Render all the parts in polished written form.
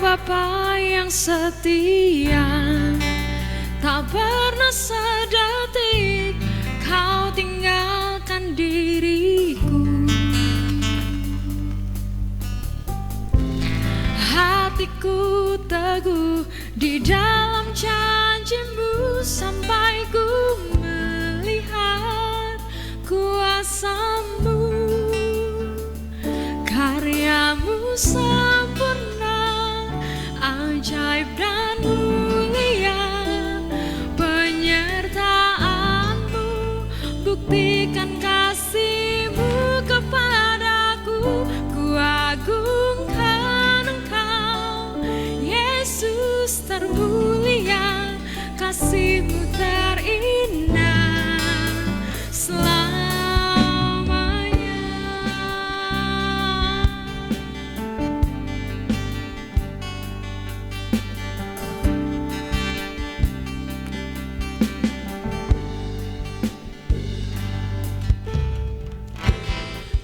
Bapa yang setia, tak pernah sedetik Kau tinggalkan diriku. Hatiku teguh di dalam janji-Mu sampai ku melihat kuasa-Mu. Karya-Mu sempurna, ajaib dan mulia. Penyertaan-Mu buktikan kasih-Mu kepadaku. Ku agungkan Engkau, Yesus termulia. Kasih-Mu terindah selamanya.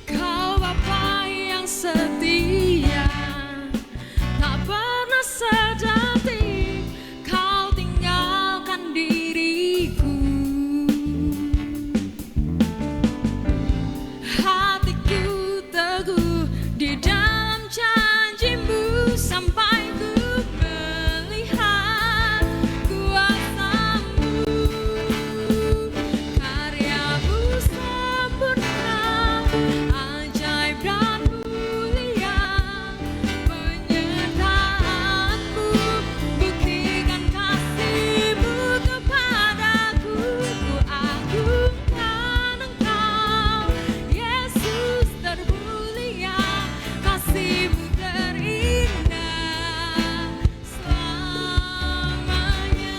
Kau Bapa yang setia, tak pernah sedetik Kau tinggalkan diriku. Hatiku teguh di dalam janji-Mu sampai ku melihat kuasa-Mu. Karya-Mu sempurna, ajaib dan mulia. Penyertaan-Mu buktikan kasih-Mu kepadaku. Ku agungkan Engkau, Yesus termulia. Kasih-Mu terindah selamanya.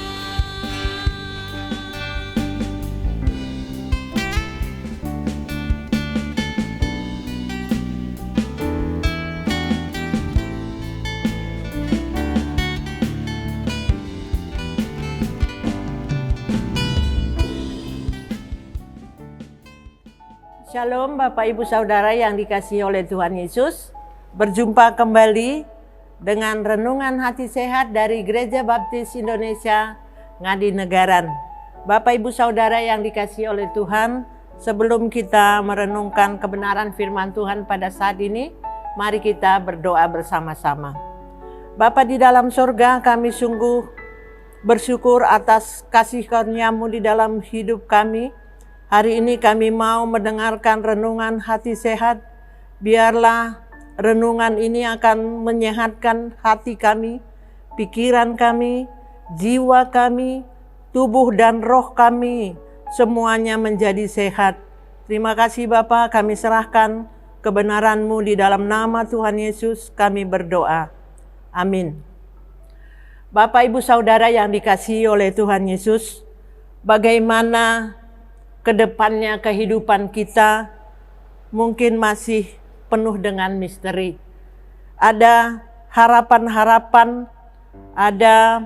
Shalom Bapak Ibu Saudara yang dikasihi oleh Tuhan Yesus. Berjumpa kembali dengan renungan hati sehat dari Gereja Baptis Indonesia Ngadi Negaran. Bapak Ibu Saudara yang dikasihi oleh Tuhan, sebelum kita merenungkan kebenaran firman Tuhan pada saat ini, mari kita berdoa bersama-sama. Bapa di dalam surga, kami sungguh bersyukur atas kasih karunia-Mu di dalam hidup kami. Hari ini kami mau mendengarkan renungan hati sehat. Biarlah renungan ini akan menyehatkan hati kami, pikiran kami, jiwa kami, tubuh dan roh kami, semuanya menjadi sehat. Terima kasih Bapa, kami serahkan kebenaran-Mu di dalam nama Tuhan Yesus kami berdoa. Amin. Bapak Ibu Saudara yang dikasihi oleh Tuhan Yesus, bagaimana kedepannya kehidupan kita mungkin masih penuh dengan misteri. Ada harapan-harapan, ada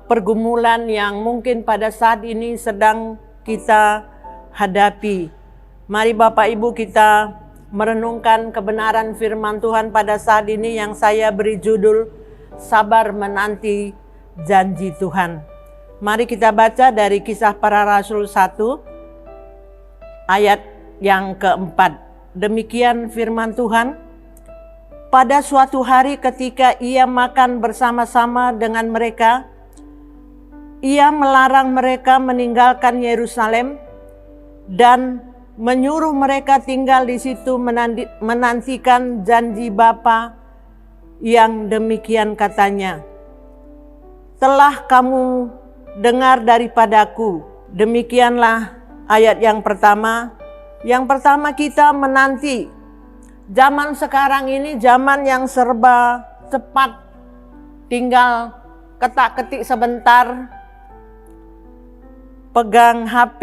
pergumulan yang mungkin pada saat ini sedang kita hadapi. Mari Bapak Ibu kita merenungkan kebenaran firman Tuhan pada saat ini yang saya beri judul Sabar Menanti Janji Tuhan. Mari kita baca dari Kisah Para Rasul 1 ayat yang keempat. Demikian firman Tuhan. Pada suatu hari ketika ia makan bersama-sama dengan mereka, ia melarang mereka meninggalkan Yerusalem dan menyuruh mereka tinggal di situ menantikan janji Bapa yang demikian katanya. Telah kamu dengar daripadaku. Demikianlah ayat yang pertama. Yang pertama kita menanti. Zaman sekarang ini zaman yang serba cepat. Tinggal ketak-ketik sebentar, pegang HP,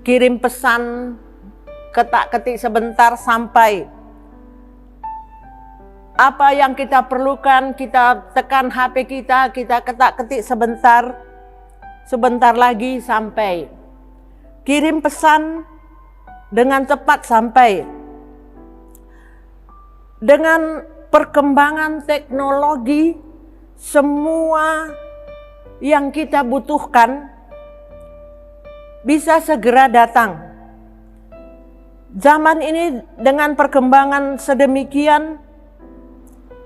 kirim pesan, ketak-ketik sebentar sampai. Apa yang kita perlukan, kita tekan HP kita ketak-ketik sebentar, sebentar lagi sampai. Kirim pesan dengan cepat sampai. Dengan perkembangan teknologi, semua yang kita butuhkan bisa segera datang. Zaman ini dengan perkembangan sedemikian,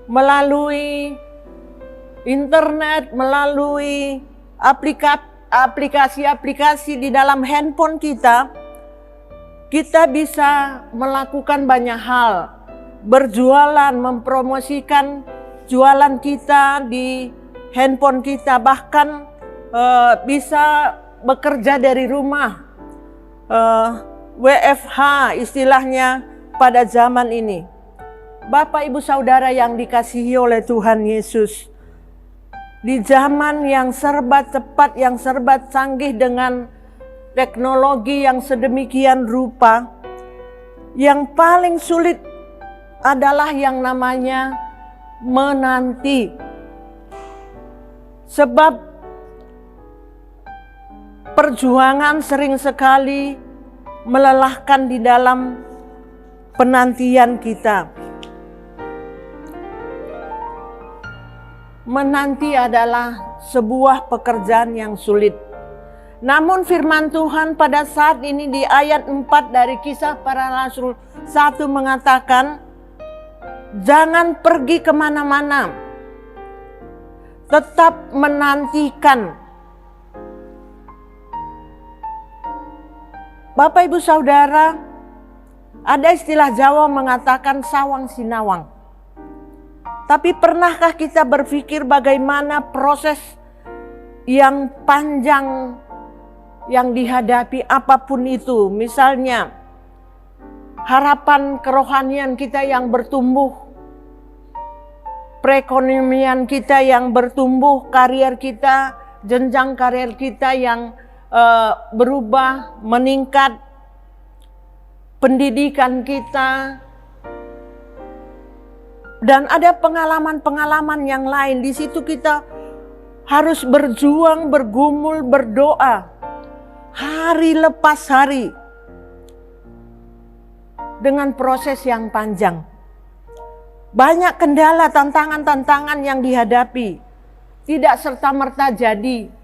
melalui internet, melalui aplikasi-aplikasi di dalam handphone kita bisa melakukan banyak hal. Berjualan, mempromosikan jualan kita di handphone kita, bahkan bisa bekerja dari rumah, WFH istilahnya pada zaman ini. Bapak Ibu Saudara yang dikasihi oleh Tuhan Yesus, di zaman yang serba cepat, yang serba canggih dengan teknologi yang sedemikian rupa, yang paling sulit adalah yang namanya menanti. Sebab perjuangan sering sekali melelahkan di dalam penantian kita. Menanti adalah sebuah pekerjaan yang sulit. Namun firman Tuhan pada saat ini di ayat 4 dari Kisah Para Rasul 1 mengatakan, jangan pergi kemana-mana, tetap menantikan. Bapak Ibu Saudara, ada istilah Jawa mengatakan sawang sinawang. Tapi pernahkah kita berpikir bagaimana proses yang panjang yang dihadapi apapun itu? Misalnya harapan kerohanian kita yang bertumbuh, perekonomian kita yang bertumbuh, karier kita, jenjang karier kita yang berubah, meningkat, pendidikan kita, dan ada pengalaman-pengalaman yang lain. Di situ kita harus berjuang, bergumul, berdoa hari lepas hari dengan proses yang panjang. Banyak kendala, tantangan-tantangan yang dihadapi, tidak serta-merta jadi.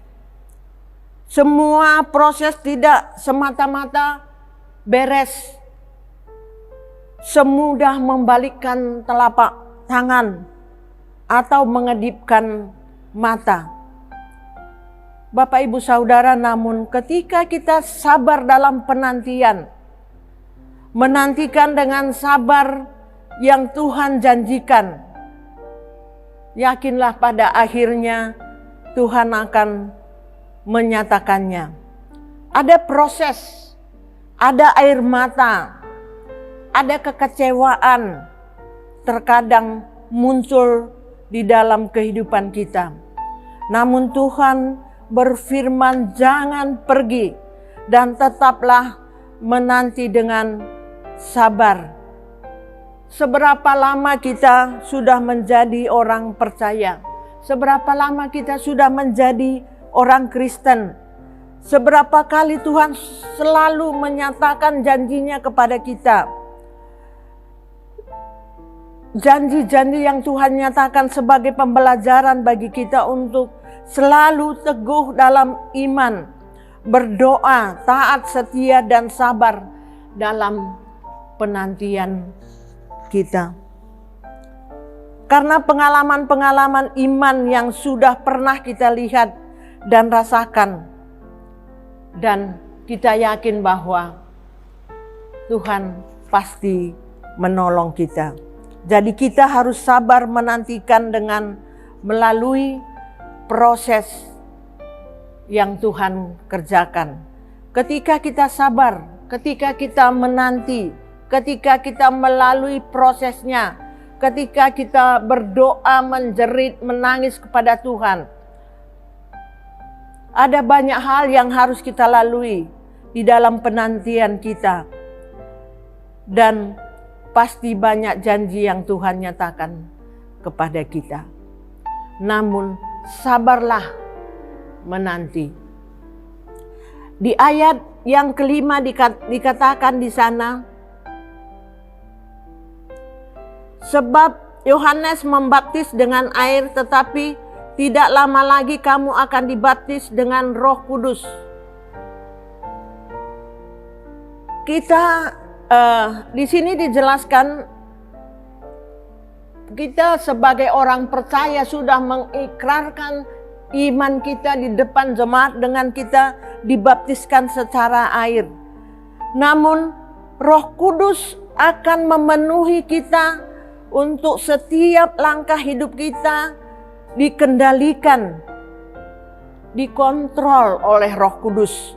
Semua proses tidak semata-mata beres, semudah membalikkan telapak tangan atau mengedipkan mata. Bapak Ibu Saudara, namun ketika kita sabar dalam penantian, menantikan dengan sabar yang Tuhan janjikan, yakinlah pada akhirnya Tuhan akan menyatakannya. Ada proses, ada air mata, ada kekecewaan terkadang muncul di dalam kehidupan kita. Namun Tuhan berfirman, jangan pergi dan tetaplah menanti dengan sabar. Seberapa lama kita sudah menjadi orang percaya? Seberapa lama kita sudah menjadi orang Kristen? Seberapa kali Tuhan selalu menyatakan janjinya kepada kita? Janji-janji yang Tuhan nyatakan sebagai pembelajaran bagi kita untuk selalu teguh dalam iman, berdoa, taat, setia, dan sabar dalam penantian kita. Karena pengalaman-pengalaman iman yang sudah pernah kita lihat dan rasakan, dan kita yakin bahwa Tuhan pasti menolong kita. Jadi kita harus sabar menantikan dengan melalui proses yang Tuhan kerjakan. Ketika kita sabar, ketika kita menanti, ketika kita melalui prosesnya, ketika kita berdoa, menjerit, menangis kepada Tuhan, ada banyak hal yang harus kita lalui di dalam penantian kita. Dan pasti banyak janji yang Tuhan nyatakan kepada kita. Namun sabarlah menanti. Di ayat yang kelima dikatakan di sana, Sebab Yohanes membaptis dengan air, tetapi tidak lama lagi kamu akan dibaptis dengan Roh Kudus. Kita di sini dijelaskan kita sebagai orang percaya sudah mengikrarkan iman kita di depan jemaat dengan kita dibaptiskan secara air. Namun Roh Kudus akan memenuhi kita untuk setiap langkah hidup kita dikendalikan, dikontrol oleh Roh Kudus.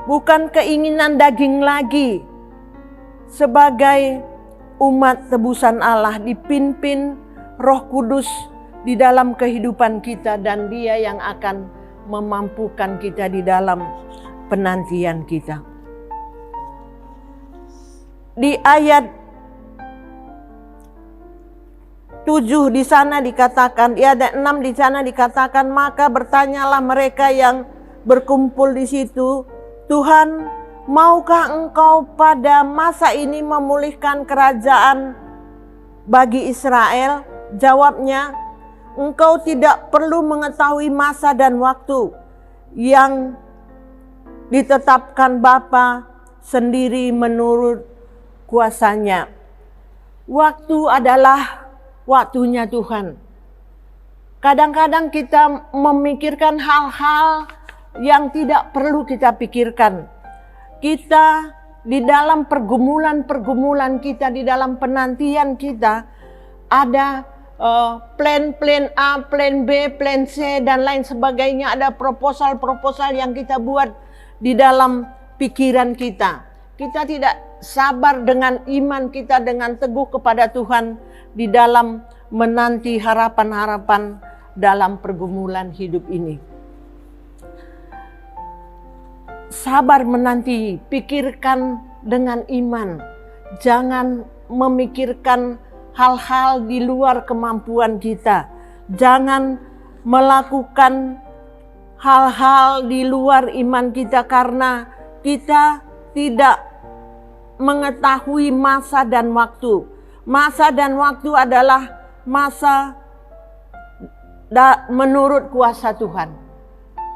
Bukan keinginan daging lagi. Sebagai umat tebusan Allah dipimpin Roh Kudus di dalam kehidupan kita, dan Dia yang akan memampukan kita di dalam penantian kita. Di ayat 7 di sana dikatakan, di ayat 6 di sana dikatakan, maka bertanyalah mereka yang berkumpul di situ, Tuhan, maukah Engkau pada masa ini memulihkan kerajaan bagi Israel? Jawabnya, Engkau tidak perlu mengetahui masa dan waktu yang ditetapkan Bapa sendiri menurut kuasanya. Waktu adalah waktunya Tuhan. Kadang-kadang kita memikirkan hal-hal yang tidak perlu kita pikirkan. Kita di dalam pergumulan-pergumulan kita, di dalam penantian kita, ada plan A, plan B, plan C, dan lain sebagainya. Ada proposal-proposal yang kita buat di dalam pikiran kita. Kita tidak sabar dengan iman kita, dengan teguh kepada Tuhan di dalam menanti harapan-harapan dalam pergumulan hidup ini. Sabar menanti, pikirkan dengan iman. Jangan memikirkan hal-hal di luar kemampuan kita. Jangan melakukan hal-hal di luar iman kita karena kita tidak mengetahui masa dan waktu. Masa dan waktu adalah masa menurut kuasa Tuhan.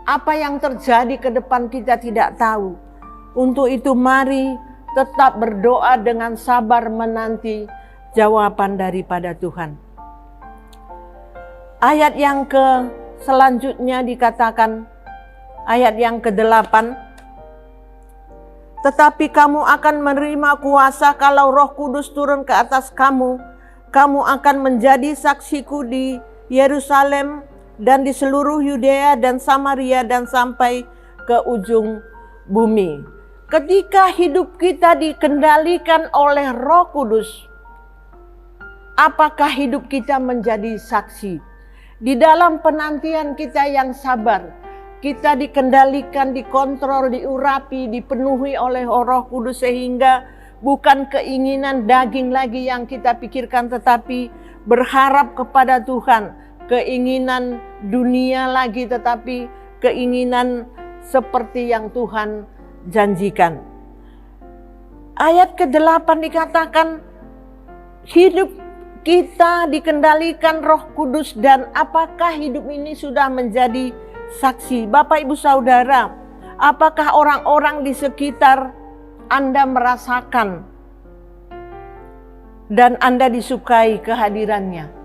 Apa yang terjadi ke depan kita tidak tahu. Untuk itu mari tetap berdoa dengan sabar menanti jawaban daripada Tuhan. Ayat yang selanjutnya dikatakan, ayat yang ke-8, tetapi kamu akan menerima kuasa kalau Roh Kudus turun ke atas kamu. Kamu akan menjadi saksiku di Yerusalem dan di seluruh Yudea dan Samaria dan sampai ke ujung bumi. Ketika hidup kita dikendalikan oleh Roh Kudus, apakah hidup kita menjadi saksi? Di dalam penantian kita yang sabar, kita dikendalikan, dikontrol, diurapi, dipenuhi oleh Roh Kudus sehingga bukan keinginan daging lagi yang kita pikirkan, tetapi berharap kepada Tuhan. Keinginan dunia lagi, tetapi keinginan seperti yang Tuhan janjikan. Ayat ke-8 dikatakan, hidup kita dikendalikan Roh Kudus, dan apakah hidup ini sudah menjadi saksi? Bapak Ibu Saudara, apakah orang-orang di sekitar Anda merasakan dan Anda disukai kehadirannya?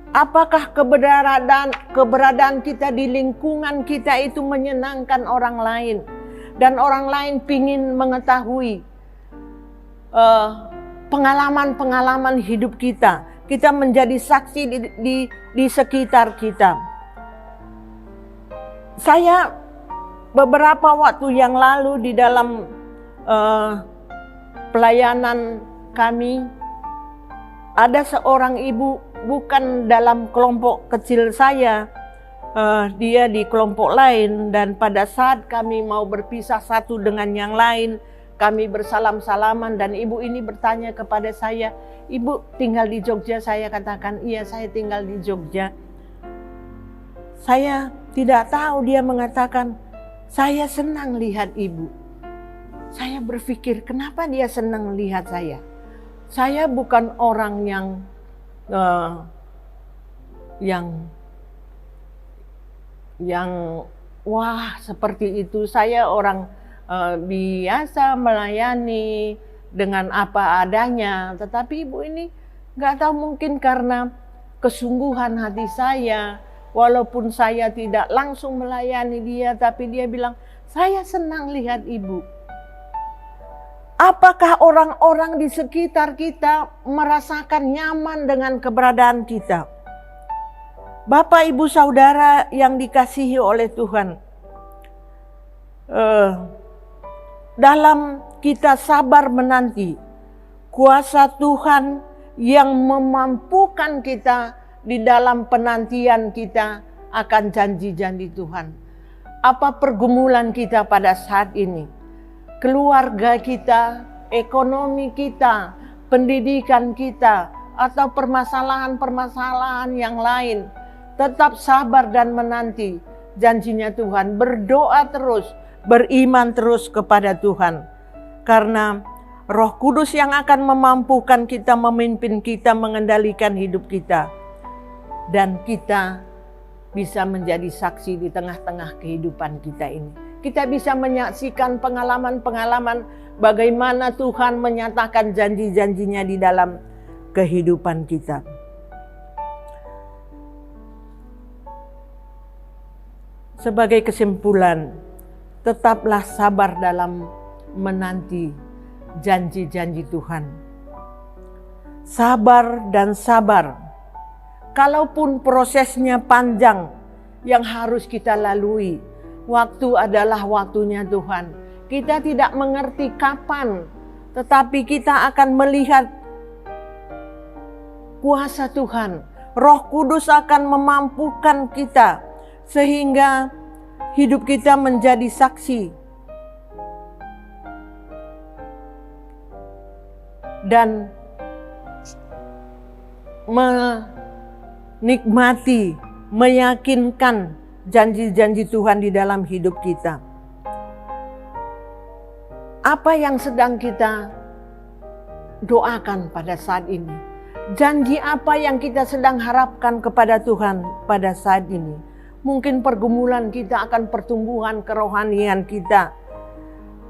Apakah keberadaan kita di lingkungan kita itu menyenangkan orang lain, dan orang lain pingin mengetahui pengalaman-pengalaman hidup kita? Kita menjadi saksi di sekitar kita. Saya beberapa waktu yang lalu di dalam pelayanan kami, ada seorang ibu, bukan dalam kelompok kecil saya, dia di kelompok lain, dan pada saat kami mau berpisah satu dengan yang lain, kami bersalam-salaman dan ibu ini bertanya kepada saya, "Ibu tinggal di Jogja?" Saya katakan, "Iya, saya tinggal di Jogja." Saya tidak tahu, dia mengatakan, "Saya senang lihat ibu." Saya berpikir, kenapa dia senang lihat saya? Saya bukan orang yang wah seperti itu. Saya orang biasa melayani dengan apa adanya. Tetapi ibu ini nggak tahu, mungkin karena kesungguhan hati saya, walaupun saya tidak langsung melayani dia, tapi dia bilang, saya senang lihat ibu. Apakah orang-orang di sekitar kita merasakan nyaman dengan keberadaan kita? Bapak, ibu, saudara yang dikasihi oleh Tuhan, dalam kita sabar menanti kuasa Tuhan yang memampukan kita di dalam penantian kita akan janji-janji Tuhan. Apa pergumulan kita pada saat ini? Keluarga kita, ekonomi kita, pendidikan kita, atau permasalahan-permasalahan yang lain. Tetap sabar dan menanti janjinya Tuhan. Berdoa terus, beriman terus kepada Tuhan. Karena Roh Kudus yang akan memampukan kita, memimpin kita, mengendalikan hidup kita. Dan kita bisa menjadi saksi di tengah-tengah kehidupan kita ini. Kita bisa menyaksikan pengalaman-pengalaman bagaimana Tuhan menyatakan janji-janjinya di dalam kehidupan kita. Sebagai kesimpulan, tetaplah sabar dalam menanti janji-janji Tuhan. Sabar dan sabar. Kalaupun prosesnya panjang yang harus kita lalui, waktu adalah waktunya Tuhan. Kita tidak mengerti kapan, tetapi kita akan melihat kuasa Tuhan. Roh Kudus akan memampukan kita sehingga hidup kita menjadi saksi dan menikmati, meyakinkan janji-janji Tuhan di dalam hidup kita. Apa yang sedang kita doakan pada saat ini? Janji apa yang kita sedang harapkan kepada Tuhan pada saat ini? Mungkin pergumulan kita akan pertumbuhan kerohanian kita.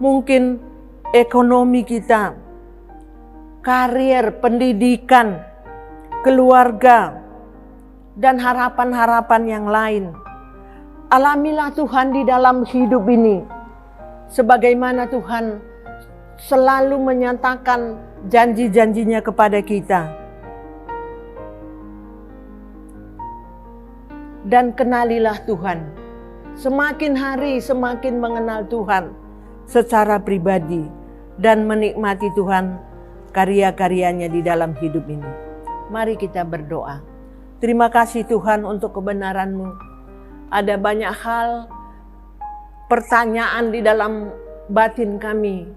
Mungkin ekonomi kita, karir, pendidikan, keluarga, dan harapan-harapan yang lain. Alamilah Tuhan di dalam hidup ini. Sebagaimana Tuhan selalu menyatakan janji-janjinya kepada kita. Dan kenalilah Tuhan. Semakin hari semakin mengenal Tuhan secara pribadi. Dan menikmati Tuhan karya-karyanya di dalam hidup ini. Mari kita berdoa. Terima kasih Tuhan untuk kebenaran-Mu. Ada banyak hal, pertanyaan di dalam batin kami.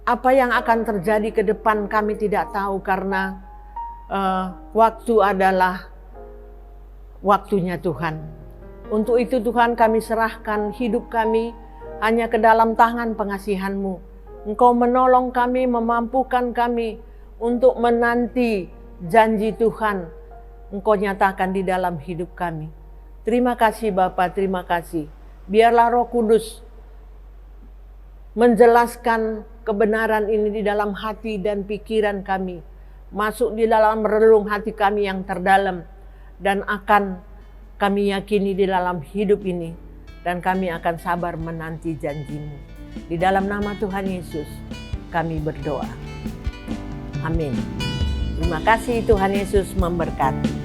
Apa yang akan terjadi ke depan kami tidak tahu karena waktu adalah waktunya Tuhan. Untuk itu Tuhan, kami serahkan hidup kami hanya ke dalam tangan pengasihan-Mu. Engkau menolong kami, memampukan kami untuk menanti janji Tuhan. Engkau nyatakan di dalam hidup kami. Terima kasih Bapa, terima kasih. Biarlah Roh Kudus menjelaskan kebenaran ini di dalam hati dan pikiran kami. Masuk di dalam relung hati kami yang terdalam. Dan akan kami yakini di dalam hidup ini. Dan kami akan sabar menanti janji-Mu. Di dalam nama Tuhan Yesus kami berdoa. Amin. Terima kasih, Tuhan Yesus memberkati.